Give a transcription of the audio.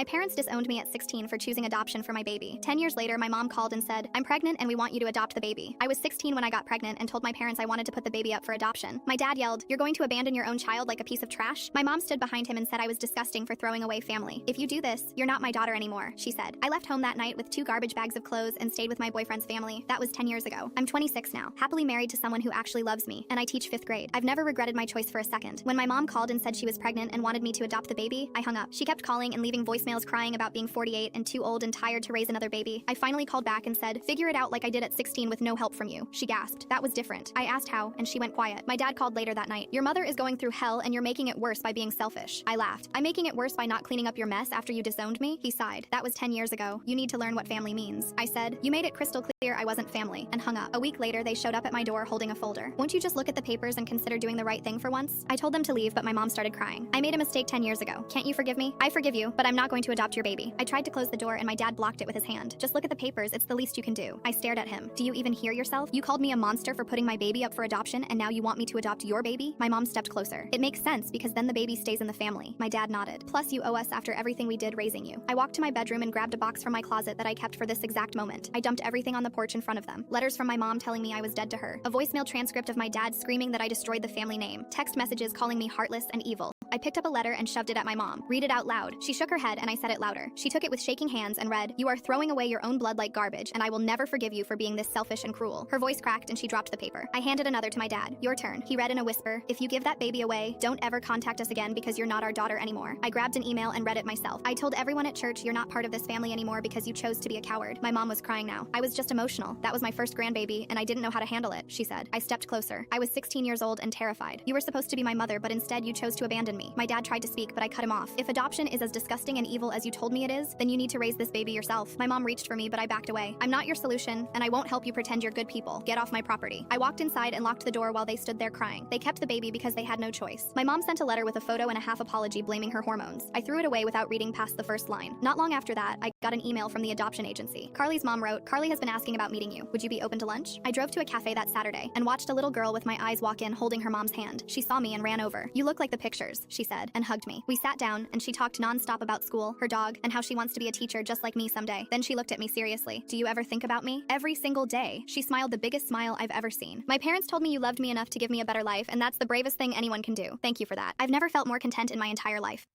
My parents disowned me at 16 for choosing adoption for my baby. 10 years later, my mom called and said, "I'm pregnant and we want you to adopt the baby." I was 16 when I got pregnant and told my parents I wanted to put the baby up for adoption. My dad yelled, "You're going to abandon your own child like a piece of trash?" My mom stood behind him and said I was disgusting for throwing away family. "If you do this, you're not my daughter anymore," she said. I left home that night with 2 garbage bags of clothes and stayed with my boyfriend's family. That was 10 years ago. I'm 26 now, happily married to someone who actually loves me, and I teach 5th grade. I've never regretted my choice for a second. When my mom called and said she was pregnant and wanted me to adopt the baby, I hung up. She kept calling and leaving voicemails crying about being 48 and too old and tired to raise another baby. I finally called back and said, "Figure it out like I did at 16 with no help from you." She gasped. That was different. I asked how, and she went quiet. My dad called later that night. "Your mother is going through hell and you're making it worse by being selfish." I laughed. "I'm making it worse by not cleaning up your mess after you disowned me?" He sighed. "That was 10 years ago. You need to learn what family means." I said, "You made it crystal clear I wasn't family," and hung up. A week later, they showed up at my door holding a folder. "Won't you just look at the papers and consider doing the right thing for once?" I told them to leave, but my mom started crying. "I made a mistake 10 years ago. Can't you forgive me?" "I forgive you, but I'm not going to adopt your baby." I tried to close the door and my dad blocked it with his hand. "Just look at the papers. It's the least you can do." I stared at him. "Do you even hear yourself? You called me a monster for putting my baby up for adoption, and now you want me to adopt your baby?" My mom stepped closer. "It makes sense because then the baby stays in the family." My dad nodded. "Plus you owe us after everything we did raising you." I walked to my bedroom and grabbed a box from my closet that I kept for this exact moment. I dumped everything on the porch in front of them. Letters from my mom telling me I was dead to her. A voicemail transcript of my dad screaming that I destroyed the family name. Text messages calling me heartless and evil. I picked up a letter and shoved it at my mom. "Read it out loud." She shook her head and I said it louder. She took it with shaking hands and read, "You are throwing away your own blood like garbage, and I will never forgive you for being this selfish and cruel." Her voice cracked and she dropped the paper. I handed another to my dad. "Your turn." He read in a whisper, "If you give that baby away, don't ever contact us again because you're not our daughter anymore." I grabbed an email and read it myself. "I told everyone at church you're not part of this family anymore because you chose to be a coward." My mom was crying now. "I was just emotional. That was my first grandbaby and I didn't know how to handle it," she said. I stepped closer. I was 16 years old and terrified. "You were supposed to be my mother, but instead you chose to abandon me." My dad tried to speak, but I cut him off. "If adoption is as disgusting and evil as you told me it is, then you need to raise this baby yourself." My mom reached for me, but I backed away. "I'm not your solution, and I won't help you pretend you're good people. Get off my property." I walked inside and locked the door while they stood there crying. They kept the baby because they had no choice. My mom sent a letter with a photo and a half apology blaming her hormones. I threw it away without reading past the first line. Not long after that, I got an email from the adoption agency. Carly's mom wrote, "Carly has been asking about meeting you. Would you be open to lunch?" I drove to a cafe that Saturday and watched a little girl with my eyes walk in holding her mom's hand. She saw me and ran over. "You look like the pictures," she said, and hugged me. We sat down and she talked nonstop about school, her dog, and how she wants to be a teacher just like me someday. Then she looked at me seriously. "Do you ever think about me?" "Every single day." She smiled the biggest smile I've ever seen. "My parents told me you loved me enough to give me a better life, and that's the bravest thing anyone can do. Thank you for that. I've never felt more content in my entire life."